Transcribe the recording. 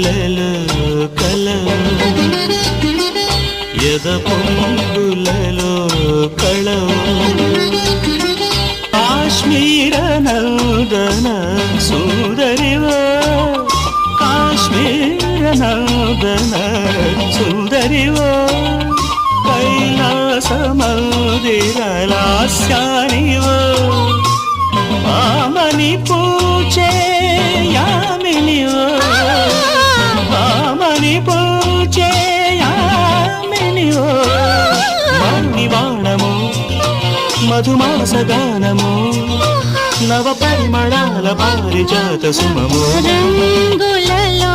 పొంగులలో కలవు ఎద పొంగులలో కళవు కాశ్మీర నందన సుందరివో కాశ్మీర నందన సుందరివో కైలాస మందిరలాస్యానివో మామని పూజే యామినివో మామని పూజే యామినివో మణివాణము మధుమాసగానము నవ పరిమళాల పారిజాత సుమము రంగులలో